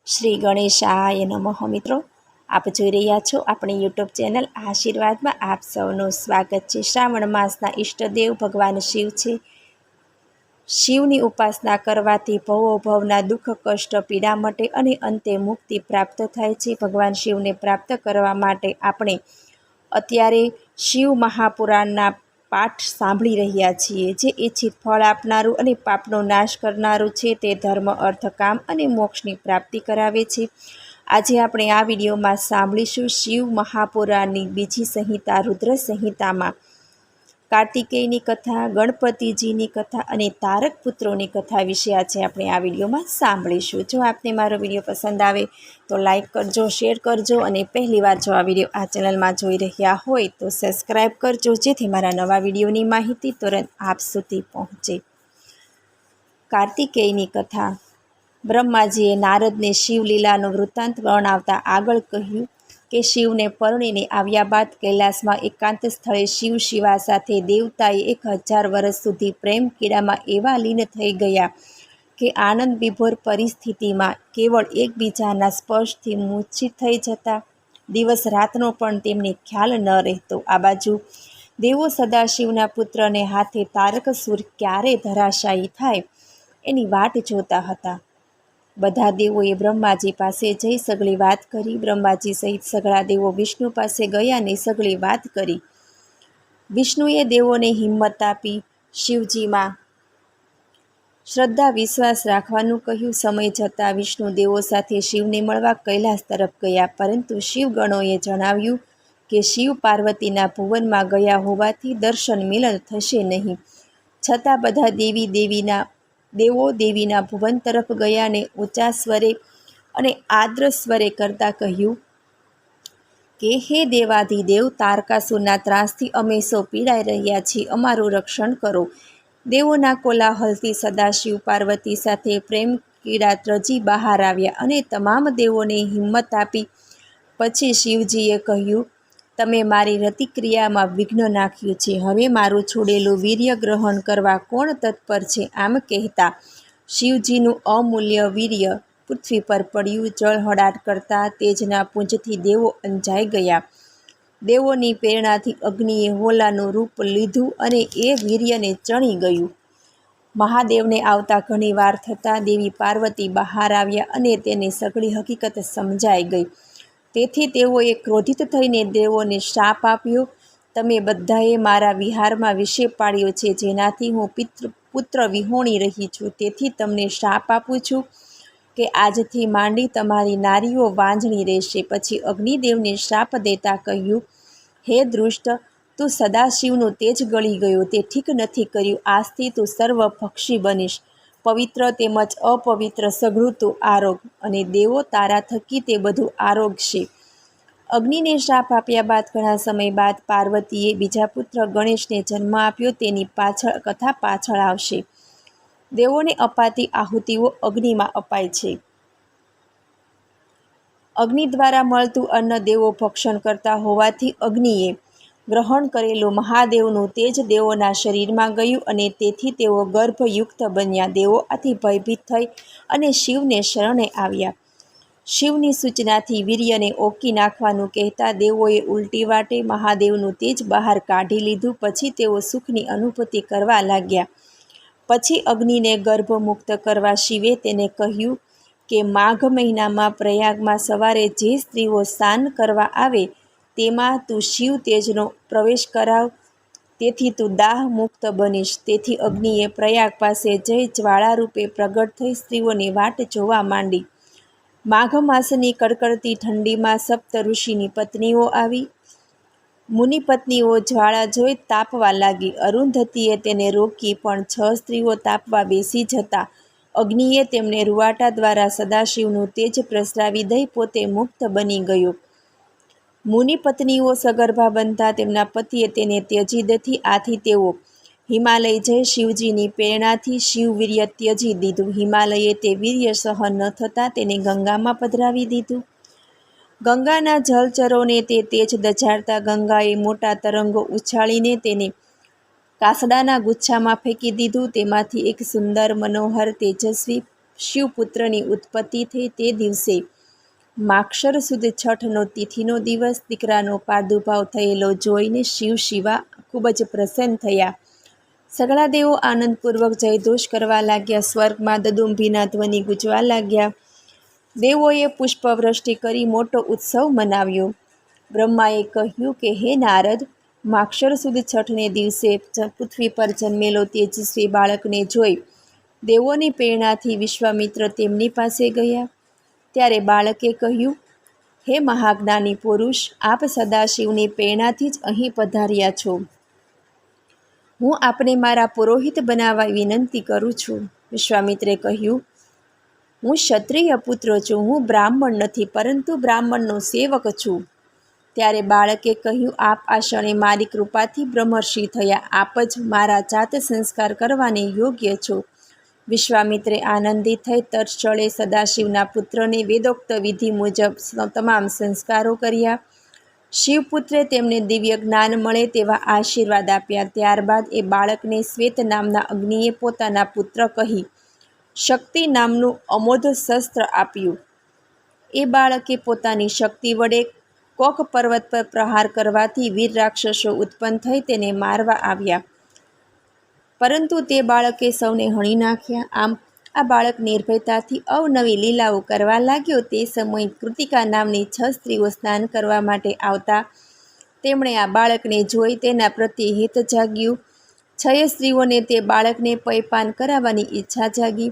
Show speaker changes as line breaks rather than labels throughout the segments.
શ્રી ગણેશાય નમઃ મિત્રો, આપ જોઈ રહ્યા છો આપણી યુટ્યુબ ચેનલ આશીર્વાદમાં આપ સૌનું સ્વાગત છે। શ્રાવણ માસના ઈષ્ટદેવ ભગવાન શિવ છે। શિવની ઉપાસના કરવાથી ભવોભવના દુઃખ કષ્ટ પીડા મટે અને અંતે મુક્તિ પ્રાપ્ત થાય છે। ભગવાન શિવને પ્રાપ્ત કરવા માટે આપણે અત્યારે શિવ મહાપુરાણના પાઠ સાંભળી રહ્યા છીએ, જે ઈચ્છિત ફળ આપનારું અને પાપનો નાશ કરનારું છે। તે ધર્મ, અર્થ, કામ અને મોક્ષની પ્રાપ્તિ કરાવે છે। આજે આપણે આ વિડીયોમાં સાંભળીશું શિવ મહાપુરાણની બીજી સંહિતા રુદ્ર સંહિતામાં કાર્તિકેયની કથા, ગણપતિજીની કથા અને તારક પુત્રોની કથા વિશે આજે આપણે આ વિડીયોમાં સાંભળીશું। જો આપને મારો વિડીયો પસંદ આવે તો લાઈક કરજો, શેર કરજો અને પહેલીવાર જો આ વિડીયો આ ચેનલમાં જોઈ રહ્યા હોય તો સબસ્ક્રાઈબ કરજો, જેથી મારા નવા વિડીયોની માહિતી તુરંત આપ સુધી પહોંચે। કાર્તિકેયની કથા। બ્રહ્માજીએ નારદને શિવલીલાનો વૃત્તાંત વર્ણવતા આગળ કહ્યું કે શિવને પરણીને આવ્યા બાદ કૈલાસમાં એકાંત સ્થળે શિવ શિવા સાથે દેવતાએ 1000 વર્ષ સુધી પ્રેમ કીડામાં એવા લીન થઈ ગયા કે આનંદ વિભોર પરિસ્થિતિમાં કેવળ એકબીજાના સ્પર્શથી મૂર્છિત થઈ જતા। દિવસ રાતનો પણ તેમને ખ્યાલ ન રહેતો। આ બાજુ દેવો સદાશિવના પુત્રને હાથે તારકસુર ક્યારે ધરાશાયી થાય એની વાટ જોતા હતા। બધા દેવોએ બ્રહ્માજી પાસે જઈ સઘળી વાત કરી। બ્રહ્માજી સહિત સઘળા દેવો વિષ્ણુ પાસે ગયા ને સઘળી વાત કરી। વિષ્ણુએ દેવોને હિંમત આપી શિવજીમાં શ્રદ્ધા વિશ્વાસ રાખવાનું કહ્યું। સમય જતાં વિષ્ણુ દેવો સાથે શિવને મળવા કૈલાસ તરફ ગયા, પરંતુ શિવગણોએ જણાવ્યું કે શિવ પાર્વતીના ભુવનમાં ગયા હોવાથી દર્શન મિલન થશે નહીં। છતાં બધા દેવો દેવીના ભુવન તરફ ગયા ને ઊંચા સ્વરે અને આદ્ર સ્વરે કરતાં કહ્યું કે હે દેવાધિદેવ, તારકાસુરના ત્રાસથી અમે સૌ પીડાઈ રહ્યા છીએ, અમારું રક્ષણ કરો। દેવોના કોલાહલથી સદાશિવ પાર્વતી સાથે પ્રેમ કીડા ત્રજી બહાર આવ્યા અને તમામ દેવોને હિંમત આપી પછી શિવજીએ કહ્યું, તમે મારી રતિક્રિયામાં વિઘ્ન નાખ્યું છે, હવે મારું છોડેલું વીર્ય ગ્રહણ કરવા કોણ તત્પર છે? આમ કહેતા શિવજીનું અમૂલ્ય વીર્ય પૃથ્વી પર પડ્યું। જળહળાટ કરતા તેજના પુંજથી દેવો અંજાઈ ગયા। દેવોની પ્રેરણાથી અગ્નિએ હોલાનું રૂપ લીધું અને એ વીર્યને ચણી ગયું। મહાદેવને આવતા ઘણી વાર થતાં દેવી પાર્વતી બહાર આવ્યા અને તેને સઘળી હકીકત સમજાઈ ગઈ। તેથી તેઓએ ક્રોધિત થઈને દેવોને શાપ આપ્યો, તમે બધાએ મારા વિહારમાં વિષે પાડ્યો છે, જેનાથી હું પુત્ર વિહોણી રહી છું। તેથી તમને શાપ આપું છું કે આજથી માંડી તમારી નારીઓ વાંઝણી રહેશે। પછી અગ્નિદેવને શાપ દેતા કહ્યું, હે દુષ્ટ, તું સદાશિવનું તેજ ગળી ગયો, તે ઠીક નથી કર્યું। આજથી તું સર્વભક્ષી બનીશ, પવિત્ર તેમજ અપવિત્ર સઘળું તું આરોગ, અને દેવો તારા થકી તે બધું આરોગશે। અગ્નિને શાપ આપ્યા બાદ ઘણા સમય બાદ પાર્વતીએ બીજા પુત્ર ગણેશને જન્મ આપ્યો। તેની કથા પાછળ આવશે। દેવોને અપાતી આહુતિઓ અગ્નિમાં અપાય છે। અગ્નિ દ્વારા મળતું અન્ન દેવો ભક્ષણ કરતા હોવાથી અગ્નિએ ગ્રહણ કરેલું મહાદેવનું તેજ દેવોના શરીરમાં ગયું અને તેથી તેઓ ગર્ભયુક્ત બન્યા। દેવો આથી ભયભીત થઈ અને શિવને શરણે આવ્યા। શિવની સૂચનાથી વીર્યને ઓકી નાખવાનું કહેતા દેવોએ ઉલટી વાટે મહાદેવનું તેજ બહાર કાઢી લીધું। પછી તેઓ સુખની અનુભૂતિ કરવા લાગ્યા। પછી અગ્નિને ગર્ભમુક્ત કરવા શિવે તેને કહ્યું કે માઘ મહિનામાં પ્રયાગમાં સવારે જે સ્ત્રીઓ સ્નાન કરવા આવે તેમાં તું શિવ તેજનો પ્રવેશ કરાવ, તેથી તું દાહ મુક્ત બનીશ। તેથી અગ્નિએ પ્રયાગ પાસે જઈ જ્વાળારૂપે પ્રગટ થઈ સ્ત્રીઓની વાટ જોવા માંડી। માઘ માસની કડકડતી ઠંડીમાં સપ્ત ઋષિની પત્નીઓ આવી। મુનિપત્નીઓ જ્વાળા જોઈ તાપવા લાગી। અરુંધતીએ તેને રોકી, પણ 6 સ્ત્રીઓ તાપવા બેસી જતા અગ્નિએ તેમને રૂવાટા દ્વારા સદાશિવનું તેજ પ્રસરાવી દઈ પોતે મુક્ત બની ગયો। મુનિપત્નીઓ સગર્ભા બનતા તેમના પતિએ તેને ત્યજી દીધી। આથી તેઓ હિમાલય જઈ શિવજીની પ્રેરણાથી શિવવીર્ય ત્યજી દીધું। હિમાલયે તે વીર્ય સહન ન થતાં તેને ગંગામાં પધરાવી દીધું। ગંગાના જલચરોને તે તેજ દઝાડતા ગંગાએ મોટા તરંગો ઉછાળીને તેને કાસડાના ગુચ્છામાં ફેંકી દીધું। તેમાંથી એક સુંદર, મનોહર, તેજસ્વી શિવપુત્રની ઉત્પત્તિ થઈ તે દિવસે માક્ષર સુદ છઠનો તિથિનો દિવસ દીકરાનો પ્રાદુર્ભાવ થયેલો જોઈને શિવા ખૂબ જ પ્રસન્ન થયા. સઘળા દેવો આનંદપૂર્વક જયઘોષ કરવા લાગ્યા. સ્વર્ગમાં દદુંભીના ધ્વનિ ગુંજવા લાગ્યા. દેવોએ પુષ્પવૃષ્ટિ કરી મોટો ઉત્સવ મનાવ્યો. બ્રહ્માએ કહ્યું કે હે નારદ, માક્ષર સુદ છઠને દિવસે પૃથ્વી પર જન્મેલો તેજસ્વી બાળકને જોઈ દેવોની પ્રેરણાથી વિશ્વામિત્ર તેમની પાસે ગયા. ત્યારે બાળકે કહ્યું, હે મહાજ્ઞાની પુરુષ, આપ સદાશિવની પ્રેરણાથી જ અહીં પધાર્યા છો. હું આપને મારા પુરોહિત બનાવવા વિનંતી કરું છું. વિશ્વામિત્રે કહ્યું, હું ક્ષત્રિય પુત્ર છું. હું બ્રાહ્મણ નથી, પરંતુ બ્રાહ્મણનો સેવક છું. ત્યારે બાળકે કહ્યું, આપ આ ક્ષણે મારી કૃપાથી બ્રહ્મર્ષિ થયા. આપ જ મારા જાત સંસ્કાર કરવાને યોગ્ય છો. વિશ્વામિત્રે આનંદિત થઈ તત્ક્ષણે સદાશિવના પુત્રને વેદોક્ત વિધિ મુજબ તમામ સંસ્કારો કર્યા. શિવપુત્રે તેમને દિવ્ય જ્ઞાન મળે તેવા આશીર્વાદ આપ્યા. ત્યારબાદ એ બાળકને શ્વેત નામના અગ્નિએ પોતાના પુત્ર કહી શક્તિ નામનું અમોઘ શસ્ત્ર આપ્યું. એ બાળકે પોતાની શક્તિ વડે કોક પર્વત પર પ્રહાર કરવાથી વીર રાક્ષસો ઉત્પન્ન થઈ તેને મારવા આવ્યા, પરંતુ તે બાળકે સૌને હણી નાખ્યા. આમ આ બાળક નિર્ભયતાથી અવનવી લીલાઓ કરવા લાગ્યો. તે સમયે કૃતિકા નામની 6 સ્ત્રીઓ સ્નાન કરવા માટે આવતા. તેમણે આ બાળકને જોઈ તેના પ્રત્યે હિત જાગ્યું. 6 સ્ત્રીઓને તે બાળકને પયપાન કરાવવાની ઈચ્છા જાગી.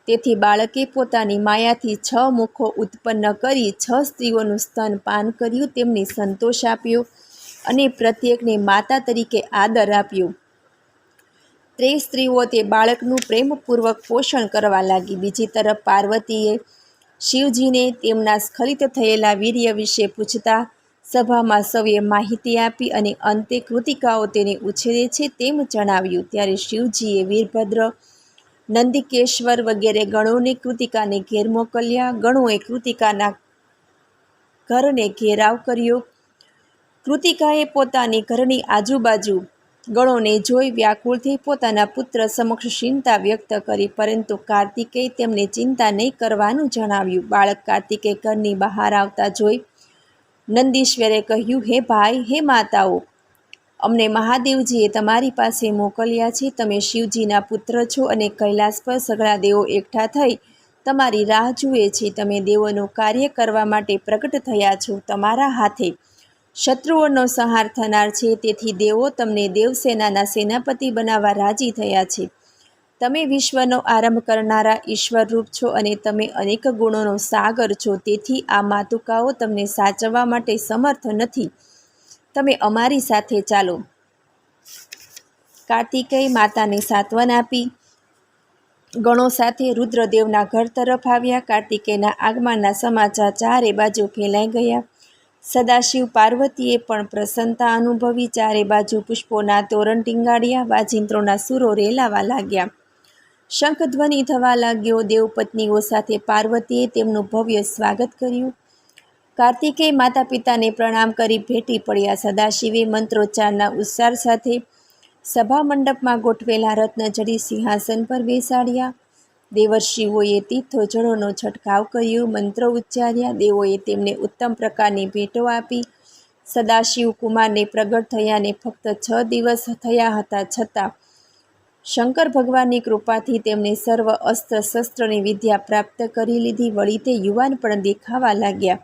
તેથી બાળકે પોતાની માયાથી 6 મુખો ઉત્પન્ન કરી 6 સ્ત્રીઓનું સ્તન પાન કર્યું. તેમને સંતોષ આપ્યો અને પ્રત્યેકને માતા તરીકે આદર આપ્યો. 13 સ્ત્રીઓ તે બાળકનું પ્રેમપૂર્વક પોષણ કરવા લાગી. બીજી તરફ પાર્વતીએ શિવજીને તેમના સ્ખલિત થયેલા વીર્ય વિશે પૂછતા સભામાં સૌએ માહિતી આપી અને અંતે કૃતિકાઓ તેને ઉછેરે છે તેમ જણાવ્યું. ત્યારે શિવજીએ વીરભદ્ર, નંદિકેશ્વર વગેરે ગણોને કૃતિકાને ઘેર મોકલ્યા. ગણોએ કૃતિકાના ઘરને ઘેરાવ કર્યો. કૃતિકાએ પોતાની ઘરની આજુબાજુ ગણોને જોઈ વ્યાકુળ થઈ પોતાના પુત્ર સમક્ષ ચિંતા વ્યક્ત કરી, પરંતુ કાર્તિકેય તેમને ચિંતા નહીં કરવાનું જણાવ્યું. બાળક કાર્તિકેય ઘરની બહાર આવતા જોઈ નંદીશ્વરે કહ્યું, હે ભાઈ, હે માતાઓ, અમને મહાદેવજીએ તમારી પાસે મોકલ્યા છે. તમે શિવજીના પુત્ર છો અને કૈલાસ પર સઘળા દેવો એકઠા થઈ તમારી રાહ જુએ છે. તમે દેવોનું કાર્ય કરવા માટે પ્રગટ થયા છો. તમારા હાથે શત્રુઓનો સંહાર થનાર છે. તેથી દેવો તમને દેવસેનાના સેનાપતિ બનાવવા રાજી થયા છે. તમે વિશ્વનો આરંભ કરનારા ઈશ્વરરૂપ છો અને તમે અનેક ગુણોનો સાગર છો. તેથી આ માતુકાઓ તમને સાચવવા માટે સમર્થ નથી. તમે અમારી સાથે ચાલો. કાર્તિકેય માતાને સાંત્વન આપી ગણો સાથે રુદ્રદેવના ઘર તરફ આવ્યા. કાર્તિકેયના આગમનના સમાચાર ચારે બાજુ ફેલાઈ ગયા. સદાશિવ પાર્વતીએ પણ પ્રસન્નતા અનુભવી. ચારે બાજુ પુષ્પોના તોરણ ટીંગાડ્યા. વાજિંત્રોના સૂરો રેલાવા લાગ્યા. શંખધ્વનિ થવા લાગ્યો. દેવપત્નીઓ સાથે પાર્વતીએ તેમનું ભવ્ય સ્વાગત કર્યું. કાર્તિકેય માતા પિતાને પ્રણામ કરી ભેટી પડ્યા. સદાશિવે મંત્રોચ્ચારના ઉચ્ચાર સાથે સભા મંડપમાં ગોઠવેલા રત્નજડિત સિંહાસન પર બેસાડ્યા. દેવર્ષિઓએ તીર્થો જળોનો છંટકાવ કર્યો. મંત્રો ઉચ્ચાર્યા. દેવોએ તેમને ઉત્તમ પ્રકારની ભેટો આપી. સદાશિવ કુમારને પ્રગટ થયાને ફક્ત 6 દિવસ થયા હતા, છતાં શંકર ભગવાનની કૃપાથી તેમને સર્વ અસ્ત્ર શસ્ત્રની વિદ્યા પ્રાપ્ત કરી લીધી. વળી તે યુવાન પણ દેખાવા લાગ્યા.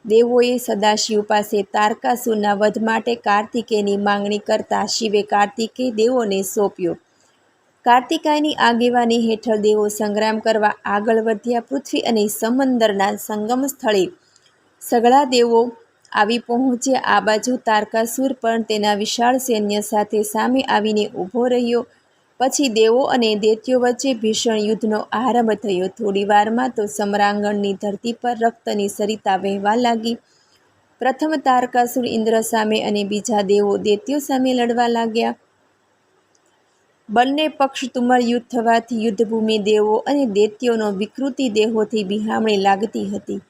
દેવોએ સદાશિવ પાસે તારકાસુરના વધ માટે કાર્તિકેયની માંગણી કરતા શિવે કાર્તિકેય દેવોને સોંપ્યો. કાર્તિકેયની આગેવાની હેઠળ દેવો સંગ્રામ કરવા આગળ વધ્યા. પૃથ્વી અને સમંદરના સંગમ સ્થળે સઘળા દેવો આવી પહોંચ્યા. આ બાજુ તારકાસુર પણ તેના વિશાળ સૈન્ય સાથે સામે આવીને ઊભો રહ્યો. પછી દેવો અને દૈત્યો વચ્ચે ભીષણ યુદ્ધનો આરંભ થયો. થોડી વારમાં તો સમરાંગણની ધરતી પર રક્તની સરિતા વહેવા લાગી. પ્રથમ તારકાસુર ઇન્દ્ર સામે અને બીજા દેવો દૈત્યો સામે લડવા લાગ્યા. બંને પક્ષ તુમર યુદ્ધ થવાથી યુદ્ધભૂમિ દેવો અને દૈત્યોનો વિકૃતિ દેહોથી બિહામણી લાગતી હતી.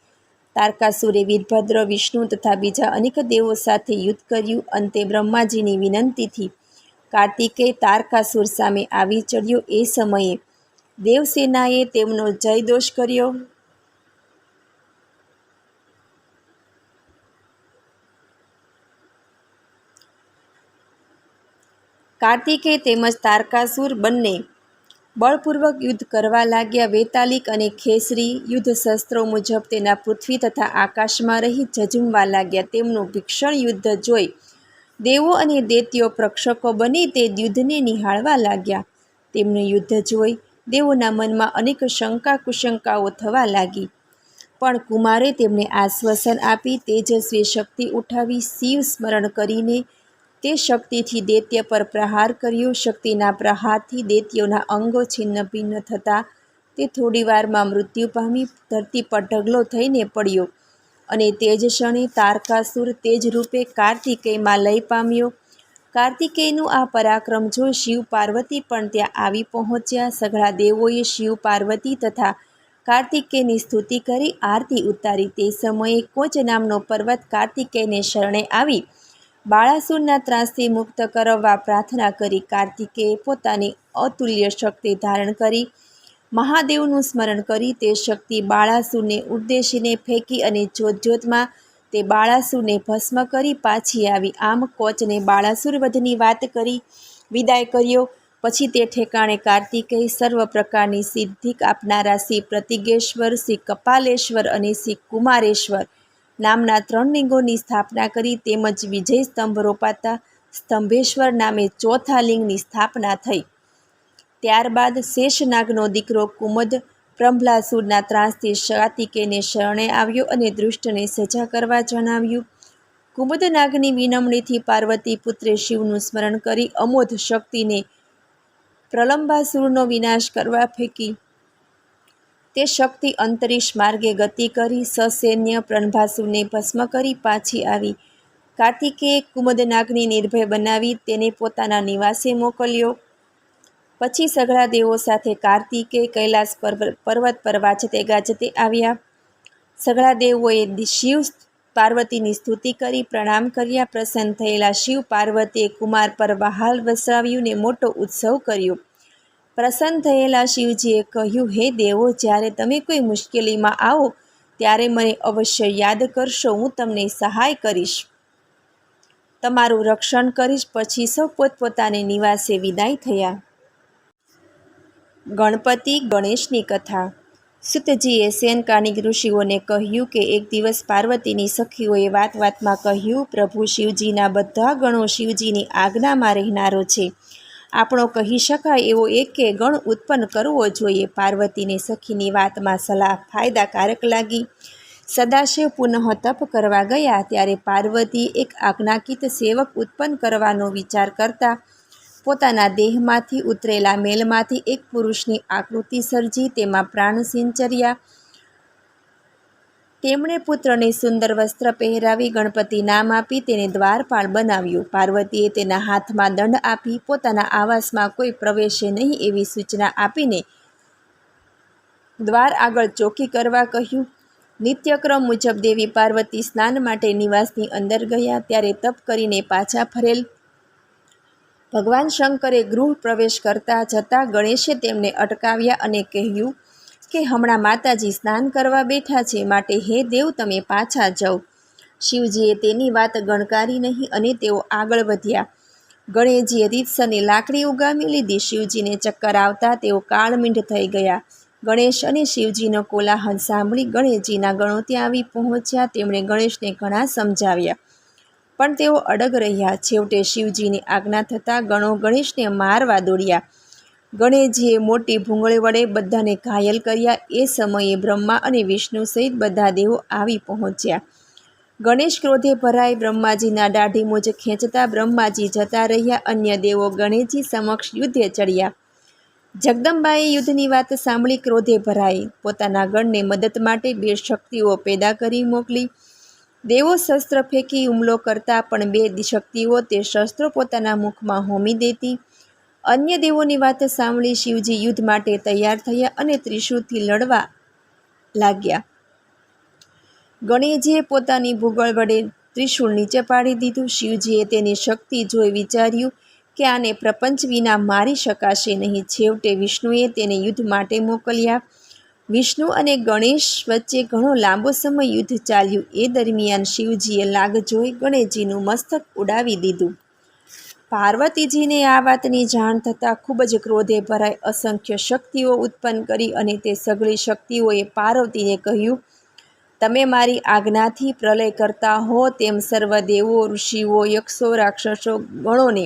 તારકાસુરે વીરભદ્ર, વિષ્ણુ તથા બીજા અનેક દેવો સાથે યુદ્ધ કર્યું. અંતે બ્રહ્માજીની વિનંતીથી કાર્તિકેય તારકાસુર સામે આવી ચડ્યો. એ સમયે દેવસેનાએ તેમનો જયદોષ કર્યો. કાર્તિકેય તેમજ તારકાસુર બંને બળપૂર્વક યુદ્ધ કરવા લાગ્યા. વેતાલિક અને ખેસરી યુદ્ધ શસ્ત્રો મુજબ તેના પૃથ્વી તથા આકાશમાં રહી ઝઝૂમવા લાગ્યા. તેમનું ભીષણ યુદ્ધ જોઈ દેવો અને દૈત્યો પ્રક્ષકો બની તે યુદ્ધને નિહાળવા લાગ્યા. તેમનું યુદ્ધ જોઈ દેવોના મનમાં અનેક શંકા કુશંકાઓ થવા લાગી. પણ કુમારે તેમને આશ્વાસન આપી તેજસ્વી શક્તિ ઉઠાવી શિવ સ્મરણ કરીને તે શક્તિથી દૈત્ય પર પ્રહાર કર્યો. શક્તિના પ્રહારથી દૈત્યોના અંગો છિન્ન ભિન્ન થતાં તે થોડીવારમાં મૃત્યુ પામી ધરતી પર ઢગલો થઈને પડ્યો અને તે જ ક્ષણે તારકાસુર તેજ રૂપે કાર્તિકેયમાં લય પામ્યો. કાર્તિકેયનું આ પરાક્રમ જોઈ શિવ પાર્વતી પણ ત્યાં આવી પહોંચ્યા. સઘળા દેવોએ શિવ પાર્વતી તથા કાર્તિકેયની સ્તુતિ કરી આરતી ઉતારી. તે સમયે કોચ નામનો પર્વત કાર્તિકેયને શરણે આવી બાળાસુરના ત્રાસથી મુક્ત કરવા પ્રાર્થના કરી. કાર્તિકેયે પોતાની અતુલ્ય શક્તિ ધારણ કરી મહાદેવનું સ્મરણ કરી તે શક્તિ બાળાસુરને ઉદ્દેશીને ફેંકી અને જોતજોતમાં તે બાળાસુરને ભસ્મ કરી પાછી આવી. આમ કોચને બાળાસુર વધની વાત કરી વિદાય કર્યો. પછી તે ઠેકાણે કાર્તિકેય સર્વ પ્રકારની સિદ્ધિ આપનારા શ્રી પ્રતિગેશ્વર, શ્રી કપાલેશ્વર અને શ્રી કુમારેશ્વર નામના 3 લિંગોની સ્થાપના કરી. તેમજ વિજય સ્તંભ રોપાતા સ્તંભેશ્વર નામે ચોથા લિંગની સ્થાપના થઈ. ત્યારબાદ શેષનાગનો દીકરો કુમદ પ્રહલાસુરના ત્રાસથી કાર્તિકેયને શરણે આવ્યો અને દુષ્ટને સજા કરવા જણાવ્યું. કુમદનાગની વિનમણીથી પાર્વતી પુત્રે શિવનું સ્મરણ કરી અમોઘ શક્તિને પ્રલંબાસુરનો વિનાશ કરવા ફેંકી. તે શક્તિ અંતરિક્ષ માર્ગે ગતિ કરી સસૈન્ય પ્રલંબાસુરને ભસ્મ કરી પાછી આવી. કાર્તિકેયે કુમદનાગને નિર્ભય બનાવી તેને પોતાના નિવાસે મોકલ્યો. પછી સઘળા દેવો સાથે કાર્તિકેય કૈલાસ પર્વત પર વાજતે ગાજતે આવ્યા. સઘળા દેવોએ શિવ પાર્વતીની સ્તુતિ કરી પ્રણામ કર્યા. પ્રસન્ન થયેલા શિવ પાર્વતીએ કુમાર પર વહાલ વસાવ્યું ને મોટો ઉત્સવ કર્યો. પ્રસન્ન થયેલા શિવજીએ કહ્યું, હે દેવો, જ્યારે તમે કોઈ મુશ્કેલીમાં આવો ત્યારે મને અવશ્ય યાદ કરશો. હું તમને સહાય કરીશ, તમારું રક્ષણ કરીશ. પછી સૌ પોતપોતાને નિવાસે વિદાય થયા. ગણપતિ ગણેશની કથા. સૂતજીએ સેનકાનિક ઋષિઓને કહ્યું કે એક દિવસ પાર્વતીની સખીઓએ વાત વાતમાં કહ્યું, પ્રભુ શિવજીના બધા ગણો શિવજીની આજ્ઞામાં રહેનારો છે. આપણો કહી શકાય એવો એકે ગણ ઉત્પન્ન કરવો જોઈએ. પાર્વતીને સખીની વાતમાં સલાહ ફાયદાકારક લાગી. સદાશિવ પુનઃ તપ કરવા ગયા ત્યારે પાર્વતી એક આજ્ઞાકિત સેવક ઉત્પન્ન કરવાનો વિચાર કરતા પોતાના દેહમાંથી ઉતરેલા મેલમાંથી એક પુરુષની આકૃતિ સર્જી તેમાં પ્રાણ સિંચર્યા. તેમણે પુત્રને સુંદર વસ્ત્ર પહેરાવી ગણપતિ નામ આપી તેને દ્વારપાળ બનાવ્યો. પાર્વતીએ તેના હાથમાં દંડ આપી પોતાના આવાસમાં કોઈ પ્રવેશે નહીં એવી સૂચના આપીને દ્વાર આગળ ચોકી કરવા કહ્યું. નિત્યક્રમ મુજબ દેવી પાર્વતી સ્નાન માટે નિવાસની અંદર ગયા. ત્યારે તપ કરીને પાછા ફરેલ ભગવાન શંકરે ગૃહ પ્રવેશ કરતા જતાં ગણેશે તેમને અટકાવ્યા અને કહ્યું કે હમણાં માતાજી સ્નાન કરવા બેઠા છે, માટે હે દેવ તમે પાછા જાઓ. શિવજીએ તેની વાત ગણકારી નહીં અને તેઓ આગળ વધ્યા. ગણેશજીએ રીતસરની લાકડી ઉગામી લીધી. શિવજીને ચક્કર આવતા તેઓ કાળમીંઢ થઈ ગયા. ગણેશ અને શિવજીનો કોલાહલ સાંભળી ગણેશજીના ગણો ત્યાં આવી પહોંચ્યા. તેમણે ગણેશને ઘણા સમજાવ્યા પણ તેઓ અડગ રહ્યા. છેવટે શિવજીની આજ્ઞા થતાં ગણો ગણેશને મારવા દોડ્યા. ગણેશજીએ મોટી ભૂંગળી વડે બધાને ઘાયલ કર્યા. એ સમયે બ્રહ્મા અને વિષ્ણુ સહિત બધા દેવો આવી પહોંચ્યા. ગણેશ ક્રોધે ભરાઈ બ્રહ્માજીના દાઢી મૂછ ખેંચતા બ્રહ્માજી જતા રહ્યા. અન્ય દેવો ગણેશજી સમક્ષ યુદ્ધે ચડ્યા. જગદંબાએ યુદ્ધની વાત સાંભળી ક્રોધે ભરાઈ પોતાના ગણને મદદ માટે 2 શક્તિઓ પેદા કરી મોકલી. દેવો શસ્ત્ર ફેંકી હુમલો કરતા પણ 2 શક્તિઓ તે શસ્ત્રો પોતાના મુખમાં હોમી દેતી. અન્ય દેવોની વાત સાંભળી શિવજી યુદ્ધ માટે તૈયાર થયા અને ત્રિશૂળથી લડવા લાગ્યા. ગણેશજીએ પોતાની ભૂગોળ વડે ત્રિશૂળ નીચે પાડી દીધું. શિવજીએ તેની શક્તિ જોઈ વિચાર્યું કે આને પ્રપંચ વિના મારી શકાશે નહીં. છેવટે વિષ્ણુએ તેને યુદ્ધ માટે મોકલ્યા. વિષ્ણુ અને ગણેશ વચ્ચે ઘણો લાંબો સમય યુદ્ધ ચાલ્યું. એ દરમિયાન શિવજીએ લાગ જોઈ ગણેશજીનું મસ્તક ઉડાવી દીધું. પાર્વતીજીને આ વાતની જાણ થતાં ખૂબ જ ક્રોધે ભરાઈ અસંખ્ય શક્તિઓ ઉત્પન્ન કરી અને તે સઘળી શક્તિઓએ પાર્વતીને કહ્યું, તમે મારી આજ્ઞાથી પ્રલય કરતા હો તેમ સર્વ દેવો, ઋષિઓ, યક્ષો, રાક્ષસો, ગણોને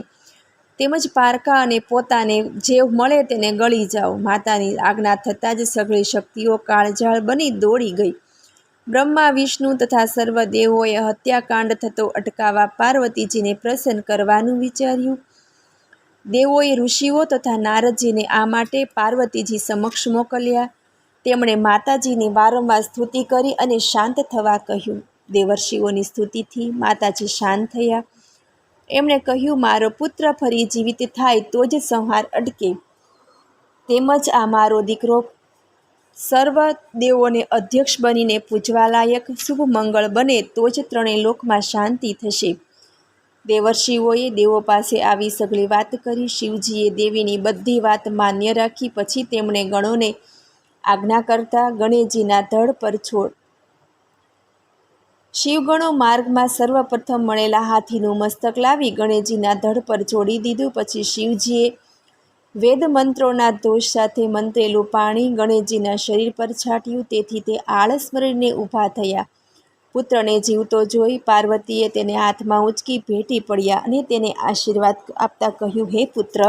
તેમજ પારકા અને પોતાને જે મળે તેને ગળી જાઓ. માતાની આજ્ઞા થતાં જ સઘળી શક્તિઓ કાળઝાળ બની દોડી ગઈ. બ્રહ્મા, વિષ્ણુ તથા સર્વ દેવોએ હત્યાકાંડ થતો અટકાવવા પાર્વતીજીને પ્રસન્ન કરવાનું વિચાર્યું. દેવોએ ઋષિઓ તથા નારદજીને આ માટે પાર્વતીજી સમક્ષ મોકલ્યા. તેમણે માતાજીની વારંવાર સ્તુતિ કરી અને શાંત થવા કહ્યું. દેવર્ષિઓની સ્તુતિથી માતાજી શાંત થયા. એમણે કહ્યું, મારો પુત્ર ફરી જીવિત થાય તો જ સંહાર અટકે, તેમજ આ મારો દીકરો સર્વ દેવોને અધ્યક્ષ બનીને પૂજવા લાયક શુભ મંગળ બને તો જ ત્રણેય લોકમાં શાંતિ થશે. દેવર્ષિઓએ દેવો પાસે આવી સઘળી વાત કરી. શિવજીએ દેવીની બધી વાત માન્ય રાખી. પછી તેમણે ગણોને આજ્ઞા કરતા ગણેશજીના ધડ પર છોડ. શિવગણો માર્ગમાં સર્વપ્રથમ મળેલા હાથીનું મસ્તક લાવી ગણેશજીના ધડ પર જોડી દીધું. પછી શિવજીએ વેદ મંત્રોના દોષ સાથે મંત્રેલું પાણી ગણેશજીના શરીર પર છાંટ્યું. તેથી તે આળસ મરીને ઊભા થયા. પુત્રને જીવતો જોઈ પાર્વતીએ તેને હાથમાં ઉંચકી ભેટી પડ્યા અને તેને આશીર્વાદ આપતા કહ્યું, હે પુત્ર,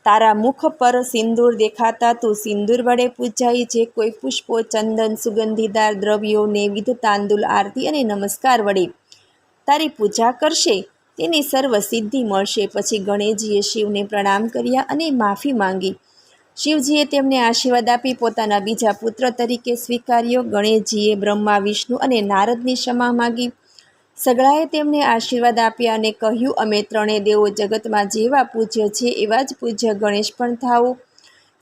તારા મુખ પર સિંદૂર દેખાતા તું સિંદૂર વડે પૂજાઈ જે કોઈ પુષ્પો, ચંદન, સુગંધીદાર દ્રવ્યો, નૈવેદ્ય, તાંદુલ, આરતી અને નમસ્કાર વડે તારી પૂજા કરશે તેની સર્વ સિદ્ધિ મળશે. પછી ગણેશજીએ શિવને પ્રણામ કર્યા અને માફી માંગી. શિવજીએ તેમને આશીર્વાદ આપી પોતાના બીજા પુત્ર તરીકે સ્વીકાર્યો. ગણેશજીએ બ્રહ્મા, વિષ્ણુ અને નારદની ક્ષમા માગી. સઘળાએ તેમને આશીર્વાદ આપ્યા અને કહ્યું, અમે ત્રણેય દેવો જગતમાં જેવા પૂજ્ય છે એવા જ પૂજ્ય ગણેશ પણ થાઓ.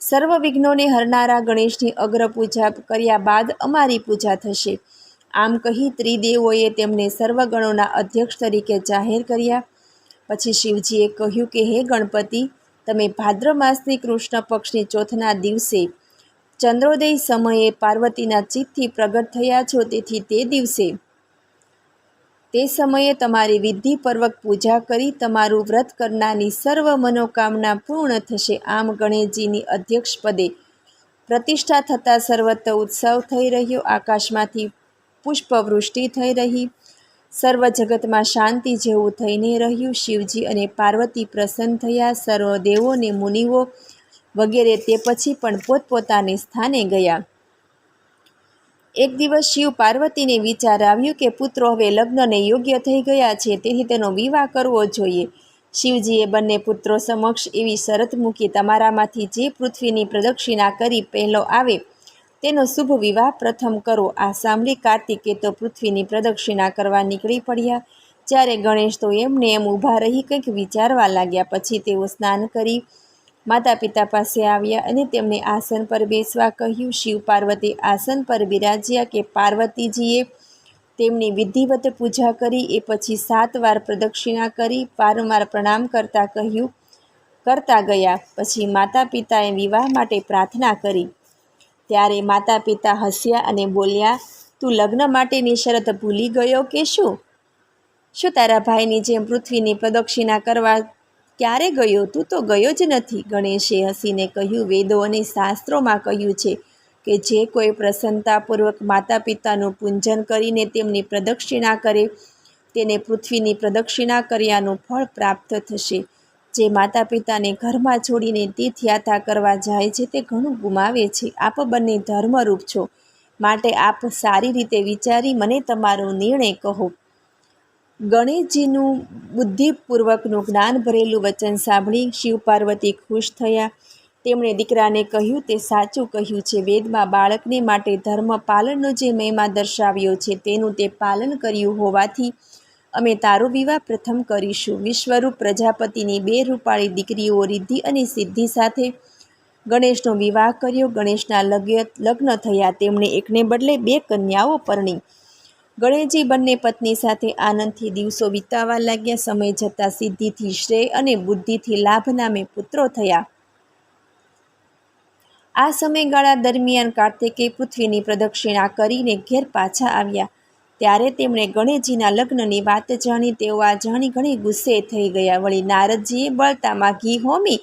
સર્વ વિઘ્નોને હરનારા ગણેશની અગ્ર પૂજા કર્યા બાદ અમારી પૂજા થશે. આમ કહી ત્રિદેવોએ તેમને સર્વગણોના અધ્યક્ષ તરીકે જાહેર કર્યા. પછી શિવજીએ કહ્યું કે હે ગણપતિ, તમે ભાદ્ર માસની કૃષ્ણ પક્ષની ચોથના દિવસે ચંદ્રોદય સમયે પાર્વતીના ચિત્તથી પ્રગટ થયા છો. તેથી તે સમયે તમારી વિધિપૂર્વક પૂજા કરી તમારું વ્રત કરનારની સર્વ મનોકામના પૂર્ણ થશે. આમ ગણેશજીની અધ્યક્ષ પદે પ્રતિષ્ઠા થતાં સર્વત્ર ઉત્સવ થઈ રહ્યો. આકાશમાંથી પુષ્પવૃષ્ટિ થઈ રહી. સર્વ જગતમાં શાંતિ જેવું થઈને રહ્યું. શિવજી અને પાર્વતી પ્રસન્ન થયા. સર્વ દેવો અને મુનિઓ વગેરે તે પછી પણ પોતપોતાને સ્થાને ગયા. એક દિવસ શિવ પાર્વતીને વિચાર આવ્યો કે પુત્રો હવે લગ્નને યોગ્ય થઈ ગયા છે, તેથી તેનો વિવાહ કરવો જોઈએ. શિવજીએ બંને પુત્રો સમક્ષ એવી શરત મૂકી, તમારામાંથી જે પૃથ્વીની પ્રદક્ષિણા કરી પહેલો આવે તેનો શુભ વિવાહ પ્રથમ કરો. આ સાંભળી કાર્તિકે તો પૃથ્વીની પ્રદક્ષિણા કરવા નીકળી પડ્યા. જ્યારે ગણેશ તો એમને એમ ઊભા રહી કંઈક વિચારવા લાગ્યા. પછી તેઓ સ્નાન કરી માતા પિતા પાસે આવ્યા અને તેમને આસન પર બેસવા કહ્યું. શિવ પાર્વતી આસન પર બિરાજ્યા કે પાર્વતીજીએ તેમની વિધિવત પૂજા કરી. એ પછી 7 વાર પ્રદક્ષિણા કરી વારંવાર પ્રણામ કરતા ગયા. પછી માતા પિતાએ વિવાહ માટે પ્રાર્થના કરી. ત્યારે માતા પિતા હસ્યા અને બોલ્યા, તું લગ્ન માટેની શરત ભૂલી ગયો કે શું તારા ભાઈની જેમ પૃથ્વીની પ્રદક્ષિણા કરવા ક્યારે ગયો? તું તો ગયો જ નથી. ગણેશે હસીને કહ્યું, વેદો અને શાસ્ત્રોમાં કહ્યું છે કે જે કોઈ પ્રસન્નતાપૂર્વક માતા પિતાનું પૂજન કરીને તેમની પ્રદક્ષિણા કરે તેને પૃથ્વીની પ્રદક્ષિણા કર્યાનું ફળ પ્રાપ્ત થશે. જે માતા પિતાને ઘરમાં છોડીને તીર્થયાત્રા કરવા જાય છે તે ઘણું ગુમાવે છે. આપ બંને ધર્મરૂપ છો, માટે આપ સારી રીતે વિચારી મને તમારો નિર્ણય કહો. ગણેશજીનું બુદ્ધિપૂર્વકનું જ્ઞાન ભરેલું વચન સાંભળી શિવ પાર્વતી ખુશ થયા. તેમણે દીકરાને કહ્યું, તે સાચું કહ્યું છે. વેદમાં બાળકને માટે ધર્મ પાલનનો જે મહિમા દર્શાવ્યો છે તેનું તે પાલન કર્યું હોવાથી અમે તારો વિવાહ પ્રથમ કરીશું. વિશ્વરૂપ પ્રજાપતિની 2 રૂપાળી દીકરીઓ રિદ્ધિ અને સિદ્ધિ સાથે ગણેશનો વિવાહ કર્યો. ગણેશના લગ્ન થયા. તેમણે એકને બદલે 2 કન્યાઓ પરણી. ગણેશજી બંને પત્ની સાથે આનંદથી દિવસો વિતાવવા લાગ્યા. સમય જતાં સિદ્ધિથી શ્રેય અને બુદ્ધિથી લાભ નામે પુત્રો થયા. આ સમયગાળા દરમિયાન કાર્તિકે પૃથ્વીની પ્રદક્ષિણા કરીને ઘેર પાછા આવ્યા. ત્યારે તેમણે ગણેશજીના લગ્નની વાત જાણી. તેઓ આ જાણી ઘણી ગુસ્સે થઈ ગયા. વળી નારદજીએ બળતામાં ઘી હોમી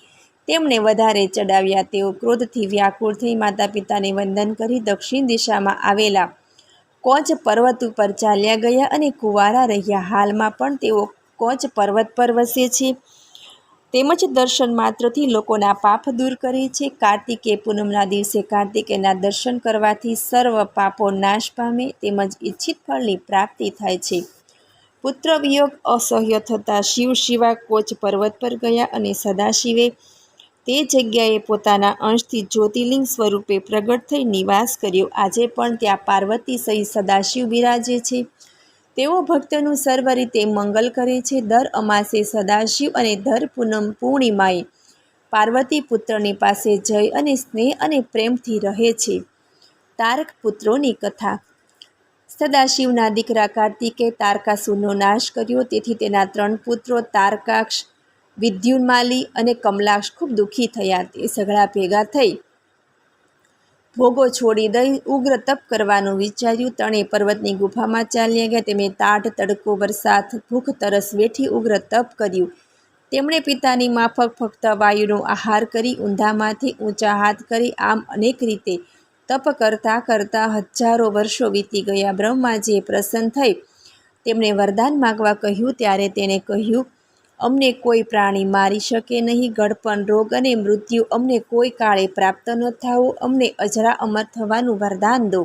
તેમને વધારે ચડાવ્યા. તેઓ ક્રોધથી વ્યાકુળ થઈ માતા પિતાને વંદન કરી દક્ષિણ દિશામાં આવેલા કોચ પર્વત ઉપર ચાલ્યા ગયા અને કુંવારા રહ્યા. હાલમાં પણ તેઓ કોચ પર્વત પર વસે છે. તેમજ દર્શન માત્રથી લોકોના પાપ દૂર કરે છે. કાર્તિકે પૂનમના દિવસે કાર્તિકેયના દર્શન કરવાથી સર્વ પાપો નાશ પામે તેમજ ઈચ્છિત ફળની પ્રાપ્તિ થાય છે. પુત્ર વિયોગ અસહ્ય થતાં શિવ શિવા કોચ પર્વત પર ગયા અને સદાશિવે તે જગ્યાએ પોતાના અંશથી જ્યોતિર્લિંગ સ્વરૂપે પ્રગટ થઈ નિવાસ કર્યો. આજે પણ ત્યાં પાર્વતી સહિત સદાશિવ બિરાજે છે. તેઓ ભક્તનું સર્વ રીતે મંગલ કરે છે. દર અમાસે સદાશિવ અને દર પૂર્ણિમાએ પાર્વતી પુત્રની પાસે જય અને સ્નેહ અને પ્રેમથી રહે છે. તારક પુત્રોની કથા. સદાશિવના દીકરા કાર્તિકે તારકાસુરનો નાશ કર્યો. તેથી તેના 3 પુત્રો તારકાક્ષ, વિદ્યુન્માલી અને કમલાક્ષ ખૂબ દુઃખી થયા. તે સઘળા ભેગા થઈ ભોગો છોડી દઈ ઉગ્ર તપ કરવાનું વિચાર્યું. ત્રણેય પર્વતની ગુફામાં ચાલ્યા ગયા. તેમણે ટાઢ, તડકો, વરસાદ, ભૂખ, તરસ વેઠી ઉગ્ર તપ કર્યું. તેમણે પિતાની માફક ફક્ત વાયુનો આહાર કરી ઊંધામાંથી ઊંચા હાથ કરી આમ અનેક રીતે તપ કરતાં કરતાં હજારો વર્ષો વીતી ગયા. બ્રહ્માજીએ પ્રસન્ન થઈ તેમણે વરદાન માગવા કહ્યું. ત્યારે તેણે કહ્યું, અમને કોઈ પ્રાણી મારી શકે નહીં. ગળપણ, રોગ અને મૃત્યુ અમને કોઈ કાળે પ્રાપ્ત ન થાવું. અમને અજરા અમર થવાનું વરદાન દો.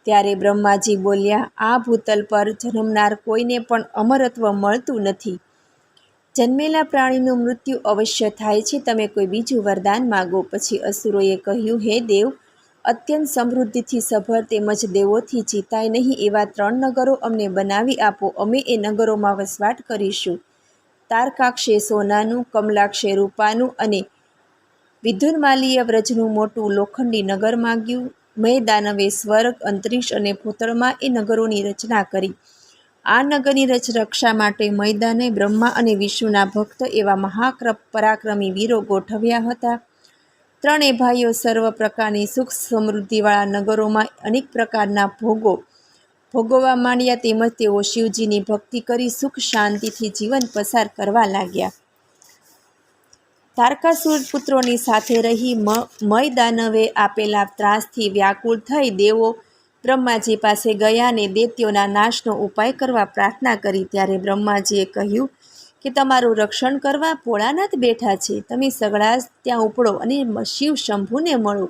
ત્યારે બ્રહ્માજી બોલ્યા, આ ભૂતલ પર જન્મનાર કોઈને પણ અમરત્વ મળતું નથી. જન્મેલા પ્રાણીનું મૃત્યુ અવશ્ય થાય છે. તમે કોઈ બીજું વરદાન માગો. પછી અસુરોએ કહ્યું, હે દેવ, અત્યંત સમૃદ્ધિથી સભર તેમજ દેવોથી જીતાય નહીં એવા 3 નગરો અમને બનાવી આપો. અમે એ નગરોમાં વસવાટ કરીશું. તારકાક્ષે સોનાનું, કમલાક્ષે રૂપાનું અને વિદ્યુન્માલીએ વ્રજનું મોટું લોખંડી નગર માગ્યું. મયદાનવે સ્વર્ગ, અંતરિક્ષ અને ભૂતળમાં એ નગરોની રચના કરી. આ નગરની રક્ષા માટે મયદાને બ્રહ્મા અને વિષ્ણુના ભક્ત એવા મહાપરાક્રમી વીરો ગોઠવ્યા હતા. 3 ભાઈઓ સર્વ પ્રકારની સુખ સમૃદ્ધિવાળા નગરોમાં અનેક પ્રકારના ભોગો ભોગવવા માંડ્યા. તેમજ તેઓ શિવજીની ભક્તિ કરી સુખ શાંતિથી જીવન પસાર કરવા લાગ્યા. તારકાસુર પુત્રોની સાથે રહી મયદાનવે આપેલા ત્રાસથી વ્યાકુળ થઈ દેવો બ્રહ્માજી પાસે ગયા અને દૈત્યોના નાશનો ઉપાય કરવા પ્રાર્થના કરી. ત્યારે બ્રહ્માજીએ કહ્યું કે તમારું રક્ષણ કરવા ભોળાનાથ બેઠા છે. તમે સઘળા ત્યાં ઉપડો અને શિવ શંભુને મળો.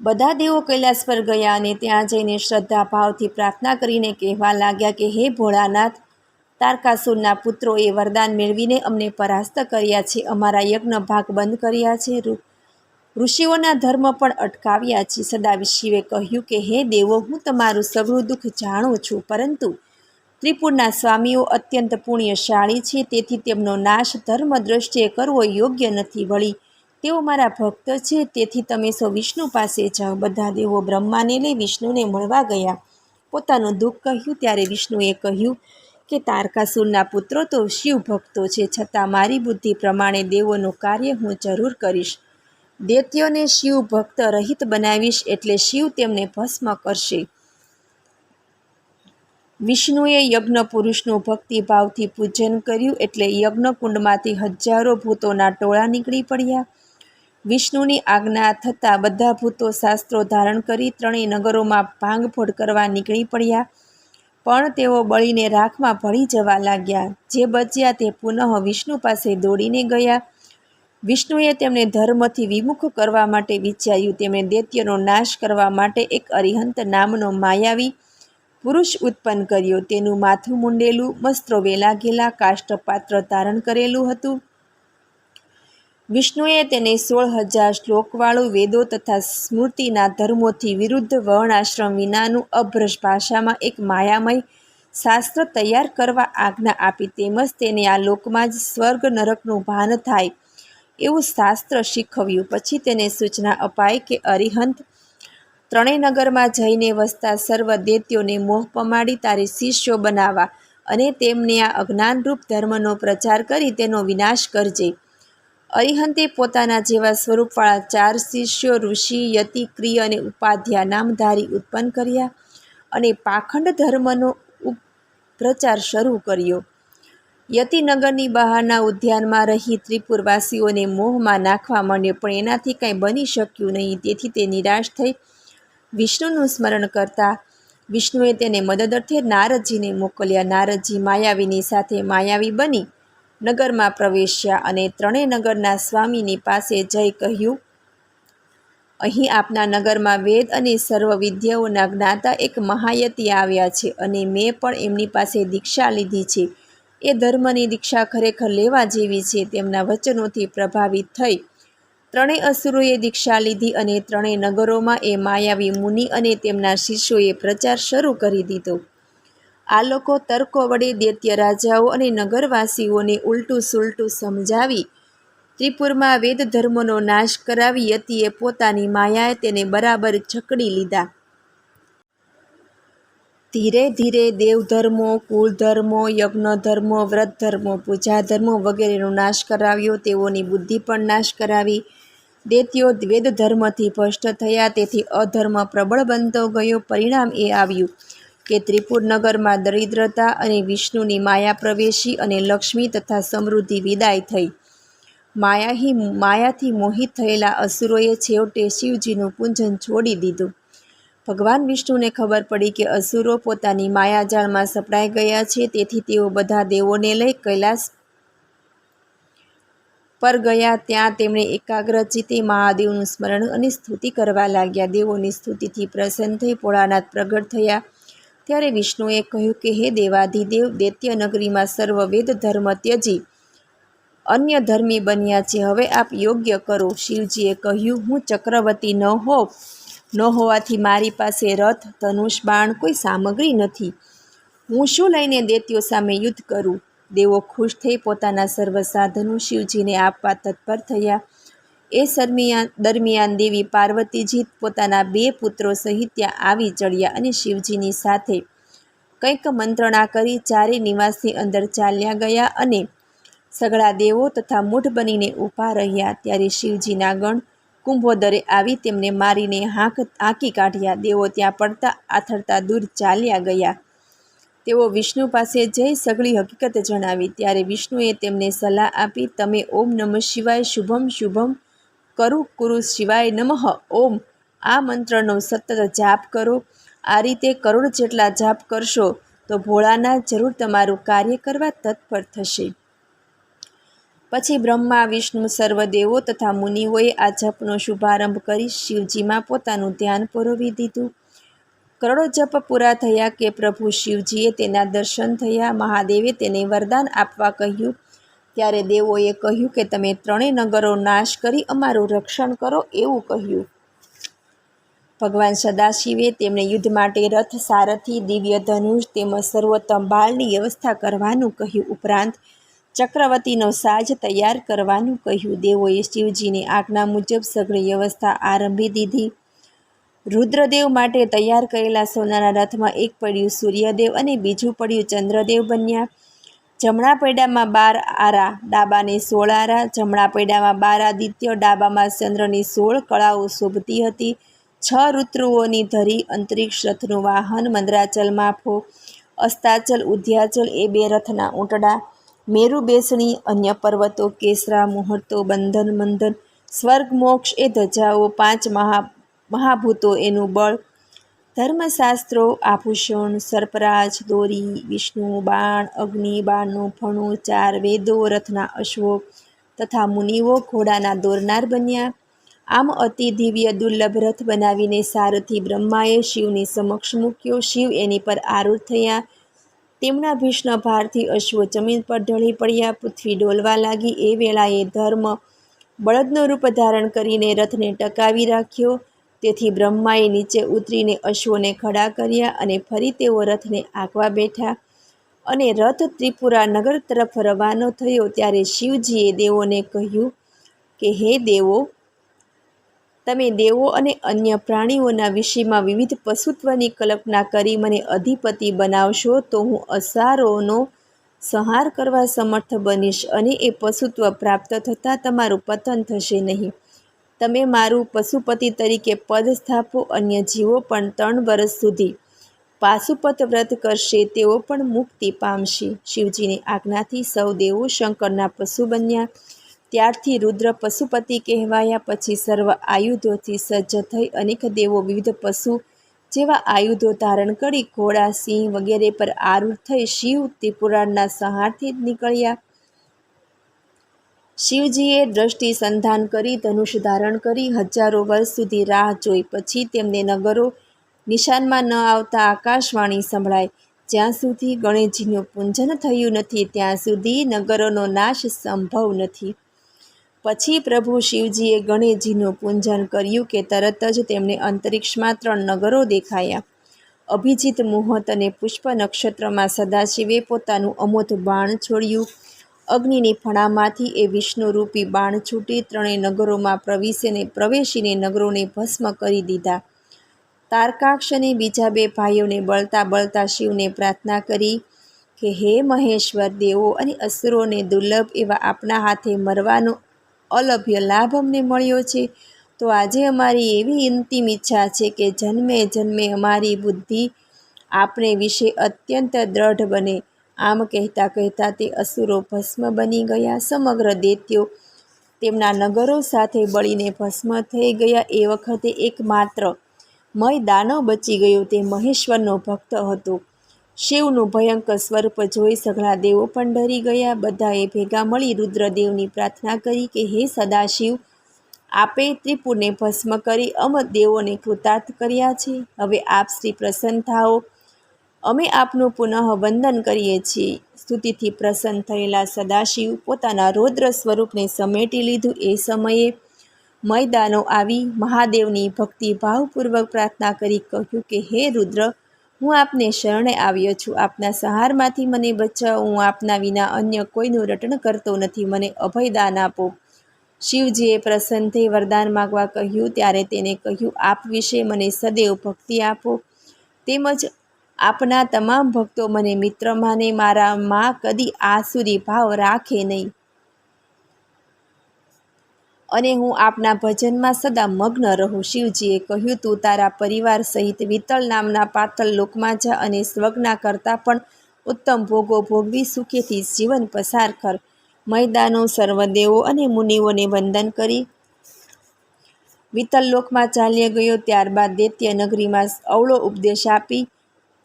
બધા દેવો કૈલાસ પર ગયા અને ત્યાં જઈને શ્રદ્ધા ભાવથી પ્રાર્થના કરીને કહેવા લાગ્યા કે હે ભોળાનાથ, તારકાસુરના પુત્રોએ વરદાન મેળવીને અમને પરાસ્ત કર્યા છે. અમારા યજ્ઞ ભાગ બંધ કર્યા છે. ઋષિઓના ધર્મ પણ અટકાવ્યા છે. સદાશિવે કહ્યું કે હે દેવો, હું તમારું સઘળું દુઃખ જાણું છું, પરંતુ ત્રિપુરના સ્વામીઓ અત્યંત પુણ્યશાળી છે. તેથી તેમનો નાશ ધર્મ દ્રષ્ટિએ કરવો યોગ્ય નથી. વળી તેઓ મારા ભક્ત છે. તેથી તમે સૌ વિષ્ણુ પાસે જાઓ. બધા દેવો બ્રહ્માને લઈ વિષ્ણુને મળવા ગયા. પોતાનું દુઃખ કહ્યું. ત્યારે વિષ્ણુએ કહ્યું કે તારકાસુરના પુત્રો તો શિવ ભક્તો છે, છતાં મારી બુદ્ધિ પ્રમાણે દેવોનું કાર્ય હું જરૂર કરીશ. દૈત્યોને શિવ ભક્ત રહિત બનાવીશ, એટલે શિવ તેમને ભસ્મ કરશે. વિષ્ણુએ યજ્ઞ પુરુષનું ભક્તિભાવથી પૂજન કર્યું, એટલે યજ્ઞકુંડમાંથી હજારો ભૂતોના ટોળા નીકળી પડ્યા. વિષ્ણુની આજ્ઞા થતાં બધા ભૂતો શાસ્ત્રો ધારણ કરી 3 નગરોમાં ભાંગફોડ કરવા નીકળી પડ્યા. પણ તેઓ બળીને રાખમાં ભળી જવા લાગ્યા. જે બચ્યા તે પુનઃ વિષ્ણુ પાસે દોડીને ગયા. વિષ્ણુએ તેમને ધર્મથી વિમુખ કરવા માટે વિચાર્યું. તેમણે દૈત્યનો નાશ કરવા માટે એક અરિહંત નામનો માયાવી પુરુષ ઉત્પન્ન કર્યો. તેનું માથું મુંડેલું, વસ્ત્રો વેલાઘેલા, કાષ્ઠપાત્ર ધારણ કરેલું હતું. વિષ્ણુએ તેને 16,000 શ્લોકવાળું વેદો તથા સ્મૃતિના ધર્મોથી વિરુદ્ધ વર્ણાશ્રમ વિનાનું અભ્રષ્ટ ભાષામાં એક માયામય શાસ્ત્ર તૈયાર કરવા આજ્ઞા આપી. તેમજ તેને આ લોકમાં જ સ્વર્ગ નરકનું ભાન થાય એવું શાસ્ત્ર શીખવ્યું. પછી તેને સૂચના અપાઈ કે અરિહંત, ત્રણેય નગરમાં જઈને વસતા સર્વ દૈત્યોને મોહ પમાડી તારે શિષ્યો બનાવવા અને તેમને આ અજ્ઞાનરૂપ ધર્મનો પ્રચાર કરી તેનો વિનાશ કરજે. અરિહંતે પોતાના જેવા સ્વરૂપવાળા 4 શિષ્યો ઋષિ, યતિ, ક્રિય અને ઉપાધ્યા નામધારી ઉત્પન્ન કર્યા અને પાખંડ ધર્મનો પ્રચાર શરૂ કર્યો. યતિનગરની બહારના ઉદ્યાનમાં રહી ત્રિપુરવાસીઓને મોહમાં નાખવા માંડ્યો, પણ એનાથી કંઈ બની શક્યું નહીં. તેથી તે નિરાશ થઈ વિષ્ણુનું સ્મરણ કરતા વિષ્ણુએ તેને મદદ અર્થે નારદજીને મોકલ્યા. નારદજી માયાવીની સાથે માયાવી બની નગરમાં પ્રવેશ્યા અને ત્રણેય નગરના સ્વામીની પાસે જઈ કહ્યું, અહીં આપના નગરમાં વેદ અને સર્વ વિદ્યાઓના જ્ઞાતા એક મહાયતિ આવ્યા છે અને મેં પણ એમની પાસે દીક્ષા લીધી છે. એ ધર્મની દીક્ષા ખરેખર લેવા જેવી છે. તેમના વચનોથી પ્રભાવિત થઈ ત્રણેય અસુરોએ દીક્ષા લીધી અને ત્રણેય નગરોમાં એ માયાવી મુનિ અને તેમના શિષ્યોએ પ્રચાર શરૂ કરી દીધો. આ લોકો તર્કો વડે દૈત્ય રાજાઓ અને નગરવાસીઓને ઉલટું સુલટું સમજાવી ત્રિપુરમાં વેદ ધર્મનો નાશ કરાવી યતિએ પોતાની માયાએ તેને બરાબર જકડી લીધા. ધીરે ધીરે દેવધર્મો, કુળધર્મો, યજ્ઞધર્મો, વ્રતધર્મો, પૂજાધર્મો વગેરેનો નાશ કરાવ્યો. તેઓની બુદ્ધિ પણ નાશ કરાવી. દૈત્યો વેદધર્મથી ભ્રષ્ટ થયા, તેથી અધર્મ પ્રબળ બનતો ગયો. પરિણામ એ આવ્યું કે ત્રિપુર નગરમાં દરિદ્રતા અને વિષ્ણુની માયા પ્રવેશી અને લક્ષ્મી તથા સમૃદ્ધિ વિદાય થઈ. માયાથી મોહિત થયેલા અસુરોએ છેવટે શિવજીનું પૂજન છોડી દીધું. ભગવાન વિષ્ણુને ખબર પડી કે અસુરો પોતાની માયાજાળમાં સપડાઈ ગયા છે, તેથી તેઓ બધા દેવોને લઈ કૈલાસ પર ગયા. ત્યાં તેમણે એકાગ્રચિત્તે મહાદેવનું સ્મરણ અને સ્તુતિ કરવા લાગ્યા. દેવોની સ્તુતિથી પ્રસન્ન થઈ ભોળાનાથ પ્રગટ થયા. ત્યારે વિષ્ણુએ કહ્યું કે હે દેવાધિદેવ, દૈત્ય નગરીમાં સર્વ વેદ ધર્મ ત્યજી અન્ય ધર્મી બન્યા છે. હવે આપ યોગ્ય કરો. શિવજીએ કહ્યું, હું ચક્રવર્તી ન હોવાથી મારી પાસે રથ, ધનુષ, બાણ કોઈ સામગ્રી નથી. હું શું લઈને દૈત્યો સામે યુદ્ધ કરું? દેવો ખુશ થઈ પોતાના સર્વ સાધનો શિવજીને આપવા તત્પર થયા. એ દરમિયાન દેવી પાર્વતીજી પોતાના 2 પુત્રો સહિત ત્યાં આવી ચડ્યા અને શિવજીની સાથે કંઈક મંત્રણા કરી ચારે નિવાસની અંદર ચાલ્યા ગયા અને સઘળા દેવો તથા મૂઢ બનીને ઊભા રહ્યા. ત્યારે શિવજીના ગણ કુંભોદરે આવી તેમને મારીને હાંકી કાઢ્યા. દેવો ત્યાં પડતા આથડતા દૂર ચાલ્યા ગયા. તેઓ વિષ્ણુ પાસે જઈ સઘળી હકીકત જણાવી. ત્યારે વિષ્ણુએ તેમને સલાહ આપી, તમે ઓમ નમઃ શિવાય શુભમ શુભમ કુરુ શિવાય નમઃ ઓમ આ મંત્રનો સતત જાપ કરો. આ રીતે કરોડ જેટલા જાપ કરશો તો ભોળાનાથ જરૂર તમારું કાર્ય કરવા તત્પર થશે. પછી બ્રહ્મા, વિષ્ણુ, સર્વ દેવો તથા મુનિઓએ આ જપનો શુભારંભ કરી શિવજીમાં પોતાનું ધ્યાન પરોવી દીધું. કરોડો જપ પૂરા થયા કે પ્રભુ શિવજીએ તેના દર્શન થયા. મહાદેવે તેને વરદાન આપવા કહ્યું. ત્યારે દેવોએ કહ્યું કે તમે ત્રણેય નગરો નાશ કરી અમારું રક્ષણ કરો એવું કહ્યું. ભગવાન સદાશિવે તેમને યુદ્ધ માટે રથ, સારથી, દિવ્ય ધનુષ તેમજ સર્વોત્તમ બાળની વ્યવસ્થા કરવાનું કહ્યું. ઉપરાંત ચક્રવર્તીનો સાજ તૈયાર કરવાનું કહ્યું. દેવોએ શિવજીની આજ્ઞા મુજબ સઘળી વ્યવસ્થા આરંભી દીધી. રુદ્રદેવ માટે તૈયાર કરેલા સોનાના રથમાં એક પૈડું સૂર્યદેવ અને બીજું પૈડું ચંદ્રદેવ બન્યા. જમણા પૈડામાં 12 આરા, ડાબાને 16 આરા. જમણા પૈડામાં 12 આદિત્ય, ડાબામાં ચંદ્રની 16 કળાઓ શોભતી હતી. 6 ઋતુઓની ધરી અંતરિક્ષ રથનું વાહન, મંદરાચલ માફો, અસ્તાચલ, ઉધ્યાચલ એ 2 રથના ઊંટડા, મેરુ બેસણી, અન્ય પર્વતો, કેસરા, મુહૂર્તો, બંધન, મંદન, સ્વર્ગ, મોક્ષ એ ધજાઓ, 5 મહાભૂતો એનું બળ, ધર્મશાસ્ત્રો, આભૂષણ, સર્પરાજ, દોરી, વિષ્ણુ, બાણ, અગ્નિ, બાણનું ફણું, 4 વેદો, રથના અશ્વો તથા મુનિઓ ઘોડાના દોરનાર બન્યા. આમ અતિ દિવ્ય દુર્લભ રથ બનાવીને સારથી બ્રહ્માએ શિવની સમક્ષ મૂક્યો. શિવ એની પર આરૂઢ થયા. તેમના ભીષણ ભારથી અશ્વો જમીન પર ઢળી પડ્યા. પૃથ્વી ડોલવા લાગી. એ વેળાએ ધર્મ બળદનું રૂપ ધારણ કરીને રથને ટકાવી રાખ્યો. તેથી બ્રહ્માએ નીચે ઉતરીને અશ્વોને ખડા કર્યા અને ફરી તેઓ રથને આંકવા બેઠા અને રથ ત્રિપુરા નગર તરફ રવાનો થયો. ત્યારે શિવજીએ દેવોને કહ્યું કે હે દેવો, તમે દેવો અને અન્ય પ્રાણીઓના વિષયમાં વિવિધ પશુત્વની કલ્પના કરી મને અધિપતિ બનાવશો તો હું અસારોનો સંહાર કરવા સમર્થ બનીશ અને એ પશુત્વ પ્રાપ્ત થતાં તમારું પતન થશે નહીં. તમે મારું પશુપતિ તરીકે પદ સ્થાપો. અન્ય જીવો પણ 3 વર્ષ સુધી પાશુપત વ્રત કરશે, તેઓ પણ મુક્તિ પામશે. શિવજીની આજ્ઞાથી સૌ દેવો શંકરના પશુ બન્યા. ત્યારથી રુદ્ર પશુપતિ કહેવાયા. પછી સર્વ આયુધોથી સજ્જ થઈ અનેક દેવો વિવિધ પશુ જેવા આયુધો ધારણ કરી ઘોડા, સિંહ વગેરે પર આરૂઢ થઈ શિવ ત્રિપુરારના સંહારથી નીકળ્યા. શિવજીએ દ્રષ્ટિ સંધાન કરી ધનુષ ધારણ કરી હજારો વર્ષ સુધી રાહ જોઈ. પછી તેમને નગરો નિશાનમાં ન આવતા આકાશવાણી સંભળાય. જ્યાં સુધી ગણેશજીનું પૂજન થયું નથી ત્યાં સુધી નગરોનો નાશ સંભવ નથી. પછી પ્રભુ શિવજીએ ગણેશજીનું પૂજન કર્યું કે તરત જ તેમને અંતરિક્ષમાં 3 નગરો દેખાયા. અભિજીત મુહૂર્ત અને પુષ્પ નક્ષત્રમાં સદાશિવે પોતાનું અમોઘ બાણ છોડ્યું. અગ્નિની ફણામાંથી એ વિષ્ણુરૂપી બાણ છૂટી 3 નગરોમાં પ્રવેશીને નગરોને ભસ્મ કરી દીધા. તારકાક્ષ અને બીજા 2 ભાઈઓને બળતા બળતા શિવને પ્રાર્થના કરી કે હે મહેશ્વર, દેવો અને અસુરોને દુર્લભ એવા આપના હાથે મરવાનો અલભ્ય લાભ અમને મળ્યો છે. તો આજે અમારી એવી અંતિમ ઈચ્છા છે કે જન્મે જન્મે અમારી બુદ્ધિ આપને વિશે અત્યંત દ્રઢ બને. આમ કહેતા કહેતા તે અસુરો ભસ્મ બની ગયા. સમગ્ર દૈત્યો તેમના નગરો સાથે બળીને ભસ્મ થઈ ગયા. એ વખતે એકમાત્ર મય દાનવ બચી ગયો. તે મહેશ્વરનો ભક્ત હતો. શિવનું ભયંકર સ્વરૂપ જોઈ સઘળા દેવો પણ ડરી ગયા. બધાએ ભેગા મળી રુદ્રદેવની પ્રાર્થના કરી કે હે સદાશિવ, આપે ત્રિપુરને ભસ્મ કરી અમ દેવોને કૃતાર્થ કર્યા છે. હવે આપ શ્રી પ્રસન્ન થાઓ. અમે આપનું પુનઃ વંદન કરીએ છીએ. સ્તુતિથી પ્રસન્ન થયેલા સદાશિવ પોતાના રૌદ્ર સ્વરૂપને સમેટી લીધું. એ સમયે મયદાનવ આવી મહાદેવની ભક્તિભાવપૂર્વક પ્રાર્થના કરી કહ્યું કે હે રુદ્ર, હું આપને શરણે આવ્યો છું. આપના સંહારમાંથી મને બચાવો. હું આપના વિના અન્ય કોઈનું રટણ કરતો નથી. મને અભયદાન આપો. શિવજીએ પ્રસન્ન થઈ વરદાન માગવા કહ્યું. ત્યારે તેને કહ્યું, આપ વિશે મને સદૈવ ભક્તિ આપો. તેમજ આપના તમામ ભક્તો મને મિત્ર માને. મારામાં કદી આસુરી ભાવ રાખે નહીં અને હું આપના ભજનમાં સદા મગ્ન રહું. શિવજીએ કહ્યું, તું તારા પરિવાર સહિત વિતલ નામના પાતાળ લોકમાં જા અને સ્વર્ગના કરતાં પણ ઉત્તમ ભોગો ભોગવી સુખેથી જીવન પસાર કર. મયદાનવ સર્વદેવો અને મુનિઓને વંદન કરી વિતલ લોકમાં ચાલ્યો ગયો. ત્યારબાદ દૈત્ય નગરીમાં અવળો ઉપદેશ આપી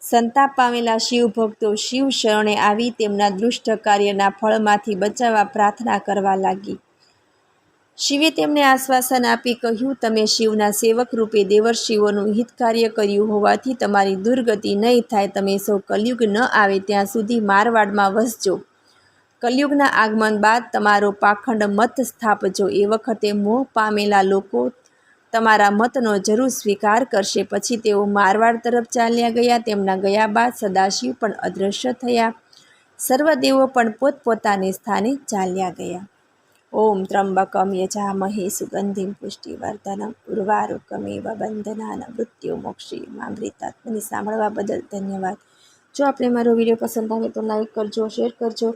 સંતાપ પામેલા શિવભક્તો શિવ શરણે આવી તેમના દુષ્ટ કાર્યના ફળમાંથી બચાવવા પ્રાર્થના કરવા લાગી. શિવે તેમને આશ્વાસન આપી કહ્યું, તમે શિવના સેવક રૂપે દેવર્ષિઓનું હિત કાર્ય કર્યું હોવાથી તમારી દુર્ગતિ નહીં થાય. તમે સૌ કલયુગ ન આવે ત્યાં સુધી મારવાડમાં વસજો. કલયુગના આગમન બાદ તમારો પાખંડ મત સ્થાપજો. એ વખતે મોહ પામેલા લોકો તમારા મતનો જરૂર સ્વીકાર કરશે. પછી તેઓ મારવાડ તરફ ચાલ્યા ગયા. તેમના ગયા બાદ સદાશિવ પણ અદૃશ્ય થયા. સર્વદેવો પણ પોતપોતાને સ્થાને ચાલ્યા ગયા. ઓમ ત્રંબકમ યજામહે સુગંધિમ પુષ્ટિવર્ધનમ ઉર્વારુકમેવ બંધનાન મૃત્યુમોક્ષીમામૃતાत्. મને સાંભળવા બદલ ધન્યવાદ. જો આપણે મારો વિડીયો પસંદ આવે તો લાઈક કરજો, શેર કરજો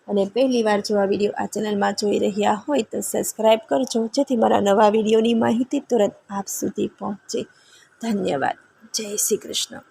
અને પહેલી વાર જો આ વિડીયો આ ચેનલમાં જોઈ રહ્યા હોય તો સબસ્ક્રાઈબ કરજો, જેથી મારા નવા વિડીયોની માહિતી તુરંત આપ સુધી પહોંચે. ધન્યવાદ. જય શ્રી કૃષ્ણ.